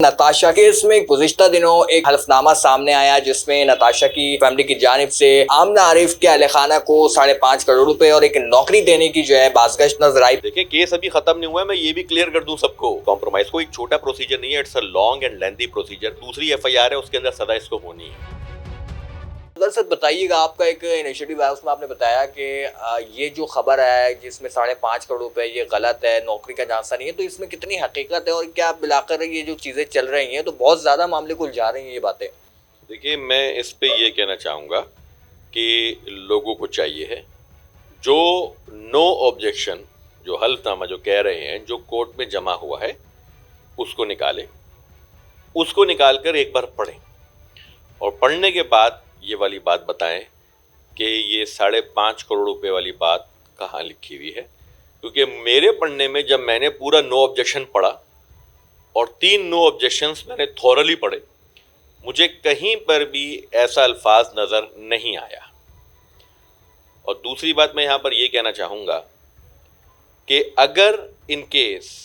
Natasha case में गुज़िश्ता दिनों एक हलफनामा सामने आया जिसमें नताशा की फैमिली की जानिब से आमना आरिफ के अहले खाना को 5.5 करोड़ रुपए और एक नौकरी देने की जो है बाज़गश्त नजर आई। देखिए, केस अभी खत्म नहीं हुआ है, मैं ये भी क्लियर कर दूं सबको। कॉम्प्रोमाइज को एक छोटा प्रोसीजर नहीं है, it's a long and lengthy procedure. दूसरी एफआईआर है, उसके अंदर सजा इसको होनी है। सर बताइएगा, आपका एक इनिशिएटिव है, उसमें आपने बताया कि ये जो खबर है जिसमें 5.5 करोड़ रुपए ये गलत है, नौकरी का झांसा नहीं है, तो इसमें कितनी हकीकत है और क्या मिलाकर ये जो चीज़ें चल रही हैं तो बहुत ज़्यादा मामले को उलझा रही हैं ये बातें। देखिए, मैं इस पे ये कहना चाहूँगा कि लोगों को चाहिए है जो नो ऑब्जेक्शन, जो हल्फनामा जो कह रहे हैं, जो कोर्ट में जमा हुआ है, उसको निकालें, उसको निकाल कर एक बार पढ़ें और पढ़ने के बाद ये वाली बात बताएं कि ये 5.5 करोड़ रुपए वाली बात कहाँ लिखी हुई है। क्योंकि मेरे पढ़ने में जब मैंने पूरा नो ऑब्जेक्शन पढ़ा और 3 नो ऑब्जेक्शंस मैंने थॉरली पढ़े, मुझे कहीं पर भी ऐसा अल्फाज नज़र नहीं आया। और दूसरी बात मैं यहाँ पर ये कहना चाहूँगा कि अगर इन केस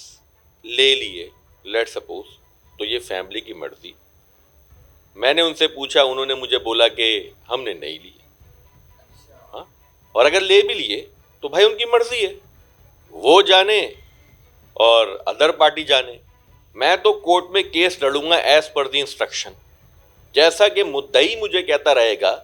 ले लिए, लेट सपोज, तो ये फैमिली की मर्जी। मैंने उनसे पूछा, उन्होंने मुझे बोला कि हमने नहीं लिए। हाँ, और अगर ले भी लिए तो भाई उनकी मर्जी है, वो जाने और अदर पार्टी जाने। मैं तो कोर्ट में केस लड़ूंगा एज पर दी इंस्ट्रक्शन। जैसा कि मुद्दई मुझे कहता रहेगा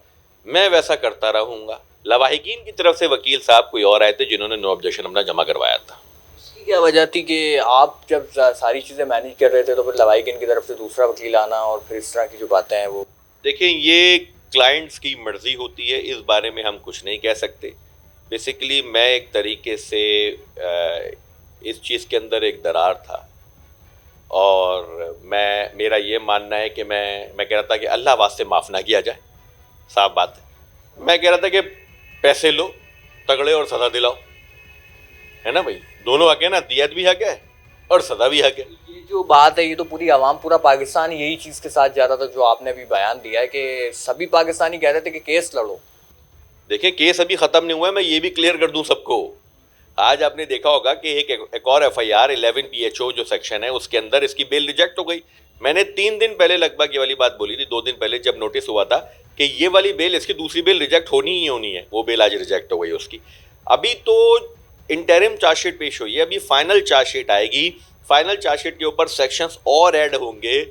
मैं वैसा करता रहूंगा। लवाहिकीन की तरफ से वकील साहब कोई और आए थे जिन्होंने नो ऑब्जेक्शन अपना जमा करवाया था। इसकी क्या वजह थी कि आप जब सारी चीज़ें मैनेज कर रहे थे तो फिर लवाहिकीन की तरफ से दूसरा वकील आना और फिर इस तरह की जो बातें हैं वो? देखिए, ये क्लाइंट्स की मर्जी होती है, इस बारे में हम कुछ नहीं कह सकते। बेसिकली मैं एक तरीके से इस चीज़ के अंदर एक दरार था और मेरा ये मानना है कि मैं कह रहा था कि अल्लाह वास्ते माफ़ ना किया जाए। साफ बात है, मैं कह रहा था कि पैसे लो तगड़े और सज़ा दिलाओ, है ना भाई, दोनों हक है ना, दियत भी हक है और सज़ा भी हक है। ये जो बात है ये तो पूरी आवाम, पूरा पाकिस्तान यही चीज़ के साथ जा रहा था जो आपने अभी बयान दिया है कि सभी पाकिस्तानी कह रहे थे कि केस लड़ो। देखिए, केस अभी ख़त्म नहीं हुआ है, मैं ये भी क्लियर कर दूं सबको। आज आपने देखा होगा कि एक और एफआईआर 11 PHO जो सेक्शन है उसके अंदर इसकी बेल रिजेक्ट हो गई। मैंने 3 दिन पहले लगभग ये वाली बात बोली थी, 2 दिन पहले जब नोटिस हुआ था कि ये वाली बेल, इसकी दूसरी बेल रिजेक्ट होनी ही होनी है। वो बेल आज रिजेक्ट हो गई उसकी। अभी तो इंटरिम चार्जशीट पेश हुई है, अभी फाइनल चार्जशीट आएगी। फाइनल चार्जशीट के ऊपर सेक्शंस और ऐड होंगे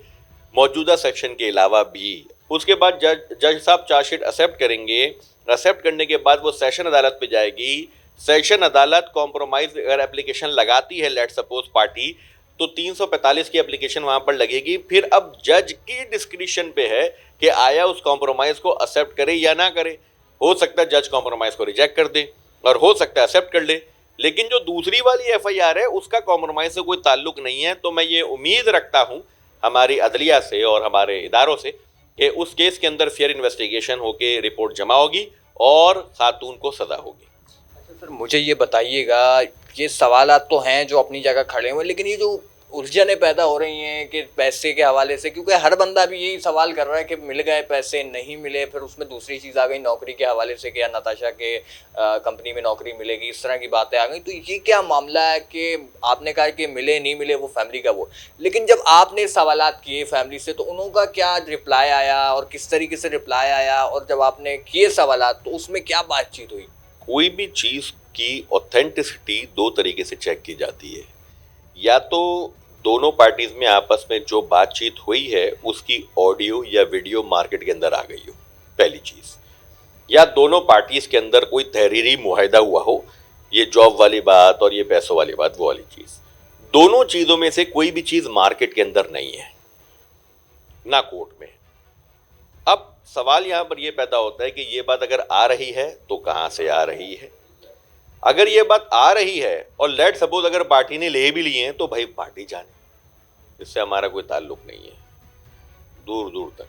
मौजूदा सेक्शन के अलावा भी। उसके बाद जज साहब चार्जशीट एक्सेप्ट करेंगे। एक्सेप्ट करने के बाद वो सेशन अदालत पे जाएगी। सेशन अदालत कॉम्प्रोमाइज अगर एप्लीकेशन लगाती है, लेट सपोज पार्टी, तो 345 की एप्लीकेशन वहां पर लगेगी। फिर अब जज की डिस्क्रिप्शन पे है कि आया उस कॉम्प्रोमाइज को एक्सेप्ट करे या ना करे। हो सकता है जज कॉम्प्रोमाइज को रिजेक्ट कर दे और हो सकता है एक्सेप्ट कर ले। लेकिन जो दूसरी वाली एफआईआर है उसका कॉम्प्रोमाइज से कोई ताल्लुक नहीं है। तो मैं ये उम्मीद रखता हूँ हमारी अदलिया से और हमारे इदारों से कि उस केस के अंदर फेयर इन्वेस्टिगेशन होके रिपोर्ट जमा होगी और खातून को सज़ा होगी। अच्छा सर, मुझे ये बताइएगा, ये सवालात तो हैं जो अपनी जगह खड़े हुए, लेकिन ये जो उलझनें पैदा हो रही हैं कि पैसे के हवाले से, क्योंकि हर बंदा भी यही सवाल कर रहा है कि मिल गए पैसे, नहीं मिले, फिर उसमें दूसरी चीज़ आ गई नौकरी के हवाले से कि या नताशा के कंपनी में नौकरी मिलेगी, इस तरह की बातें आ गई। तो ये क्या मामला है कि आपने कहा कि मिले नहीं मिले वो फैमिली का वो, लेकिन जब आपने सवालात किए फैमिली से तो उनका क्या रिप्लाई आया और किस तरीके से रिप्लाई आया, और जब आपने किए सवालात तो उसमें क्या बातचीत हुई? कोई भी चीज़ की ऑथेंटिसिटी 2 तरीके से चेक की जाती है। या तो दोनों पार्टीज में आपस में जो बातचीत हुई है उसकी ऑडियो या वीडियो मार्केट के अंदर आ गई हो, पहली चीज़। या दोनों पार्टीज के अंदर कोई तहरीरी मुआहदा हुआ हो, ये जॉब वाली बात और ये पैसों वाली बात, वो वाली चीज़। दोनों चीज़ों में से कोई भी चीज़ मार्केट के अंदर नहीं है, ना कोर्ट में। अब सवाल यहाँ पर यह पैदा होता है कि ये बात अगर आ रही है तो कहाँ से आ रही है। अगर ये बात आ रही है और लेट सपोज अगर पार्टी ने ले भी लिए हैं तो भाई पार्टी जाने, इससे हमारा कोई ताल्लुक नहीं है दूर दूर तक।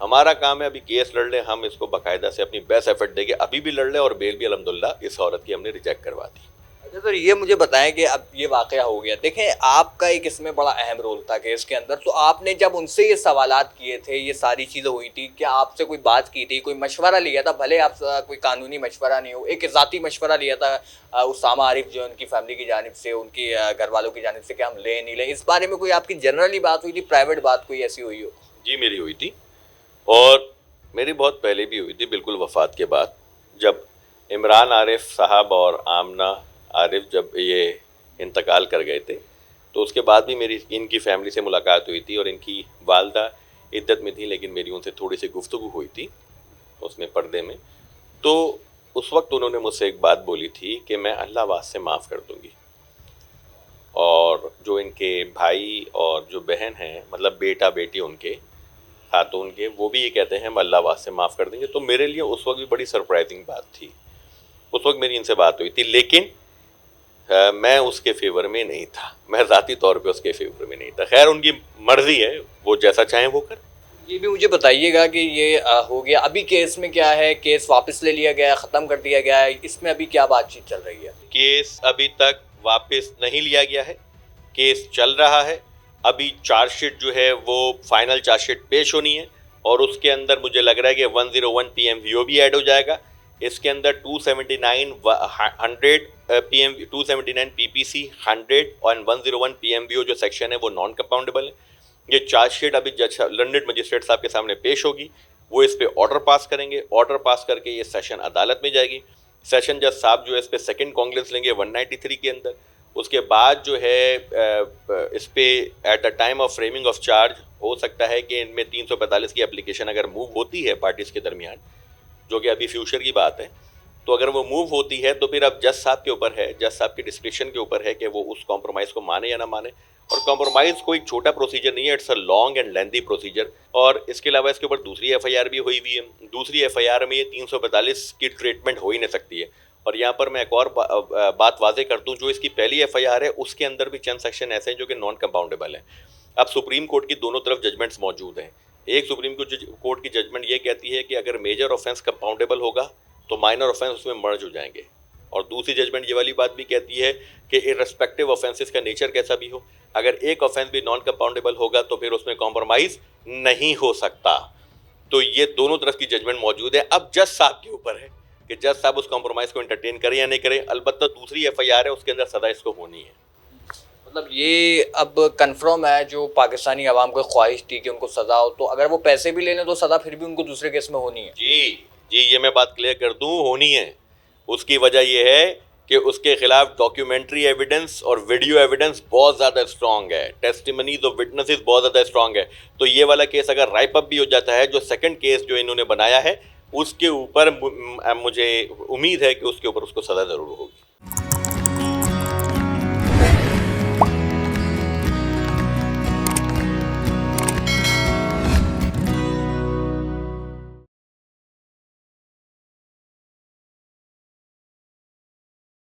हमारा काम है अभी केस लड़ लें, हम इसको बाकायदा से अपनी बेस्ट एफर्ट देंगे, अभी भी लड़ लें और बेल भी अल्हम्दुलिल्लाह इस औरत की हमने रिजेक्ट करवा दी। अच्छा सर, ये मुझे बताएं कि अब ये वाकया हो गया, देखें आपका एक इसमें बड़ा अहम रोल था केस के अंदर, तो आपने जब उनसे ये सवालात किए थे, ये सारी चीज़ें हुई थी, क्या आपसे कोई बात की थी, कोई मशवरा लिया था? भले आप कोई कानूनी मशवरा नहीं हो, एक ज़ाती मशवरा लिया था उसामा आरिफ जो उनकी फैमिली की जानिब से, उनकी घर वालों की जानिब से कि हम लें नहीं लें, इस बारे में कोई आपकी जनरली बात हुई थी, प्राइवेट बात कोई ऐसी हुई हो? जी मेरी हुई थी, और मेरी बहुत पहले भी हुई थी, बिल्कुल वफात के बाद, जब इमरान आरिफ साहब और आमना आरिफ जब ये इंतकाल कर गए थे, तो उसके बाद भी मेरी इनकी फैमिली से मुलाकात हुई थी, और इनकी वालदा इद्दत में थी, लेकिन मेरी उनसे थोड़ी सी गुफ्तगू हुई थी उसमें पर्दे में। तो उस वक्त उन्होंने मुझसे एक बात बोली थी कि मैं अल्लाह वास्ते माफ़ कर दूंगी, और जो इनके भाई और जो बहन हैं, मतलब बेटा बेटी उनके खातून के, वो भी ये कहते हैं हम अल्लाह वास्ते माफ़ कर देंगे। तो मेरे लिए उस वक्त भी बड़ी सरप्राइजिंग बात थी। उस वक्त मेरी इनसे बात हुई थी, लेकिन मैं उसके फेवर में नहीं था, मैं ज़ाती तौर पे उसके फेवर में नहीं था। खैर उनकी मर्ज़ी है, वो जैसा चाहें वो कर। ये भी मुझे बताइएगा कि ये हो गया, अभी केस में क्या है? केस वापस ले लिया गया है, ख़त्म कर दिया गया है, इसमें अभी क्या बातचीत चल रही है? केस अभी तक वापस नहीं लिया गया है, केस चल रहा है। अभी चार्जशीट जो है वो फाइनल चार्जशीट पेश होनी है, और उसके अंदर मुझे लग रहा है कि 101 PMVO भी ऐड हो जाएगा। इसके अंदर 279 100 PM 279 PPC 100 और 101 PMVO जो सेक्शन है वो नॉन कंपाउंडेबल है। ये चार्जशीट अभी जज लंदन मजिस्ट्रेट साहब के सामने पेश होगी, वो इस पे ऑर्डर पास करेंगे। ऑर्डर पास करके ये सेशन अदालत में जाएगी। सेशन जज साहब जो है इस पे सेकंड कॉन्ग्रेस लेंगे 193 के अंदर। उसके बाद जो है इस पे at the time of framing of charge हो सकता है कि इनमें 345 की एप्लीकेशन अगर मूव होती है पार्टीज के दरमियान, जो कि अभी फ्यूचर की बात है, तो अगर वो मूव होती है तो फिर अब जज साहब के ऊपर है, जज साहब के डिस्क्रिप्शन के ऊपर है कि वो उस कॉम्प्रोमाइज़ को माने या ना माने। और कॉम्प्रोमाइज़ कोई छोटा प्रोसीजर नहीं है, it's a long and lengthy procedure. और इसके अलावा इसके ऊपर दूसरी FIR भी हुई हुई है। दूसरी FIR में ये 345 की ट्रीटमेंट हो ही नहीं सकती है। और यहाँ पर मैं एक और बात वाजे कर दूँ, जो इसकी पहली FIR है उसके अंदर भी चंद सेक्शन ऐसे हैं जो कि नॉन कंपाउंडेबल हैं। अब सुप्रीम कोर्ट की दोनों तरफ जजमेंट्स मौजूद हैं। एक सुप्रीम कोर्ट की जजमेंट ये कहती है कि अगर मेजर ऑफेंस कंपाउंडेबल होगा तो माइनर ऑफेंस उसमें मर्ज हो जाएंगे, और दूसरी जजमेंट ये वाली बात भी कहती है कि इररिस्पेक्टिव ऑफेंसेस का नेचर कैसा भी हो, अगर एक ऑफेंस भी नॉन कंपाउंडेबल होगा तो फिर उसमें कॉम्प्रोमाइज़ नहीं हो सकता। तो ये दोनों तरफ की जजमेंट मौजूद है। अब जज साहब के ऊपर है कि जज साहब उस कॉम्प्रोमाइज़ को एंटरटेन करें या नहीं करें। अलबत्ता दूसरी FIR है, उसके अंदर सदा इसको होनी है। मतलब ये अब कन्फर्म है, जो पाकिस्तानी अवाम को ख्वाहिश थी कि उनको सज़ा हो, तो अगर वो पैसे भी ले लें तो सज़ा फिर भी उनको दूसरे केस में होनी है। जी जी, ये मैं बात क्लियर कर दूं, होनी है। उसकी वजह यह है कि उसके खिलाफ डॉक्यूमेंट्री एविडेंस और वीडियो एविडेंस बहुत ज़्यादा स्ट्रॉन्ग है, टेस्टिमनीज और विटनेसेस बहुत ज़्यादा स्ट्रॉन्ग है। तो ये वाला केस अगर राइप अप भी हो जाता है, जो सेकंड केस जो इन्होंने बनाया है उसके ऊपर मुझे उम्मीद है कि उसके ऊपर उसको सज़ा ज़रूर होगी।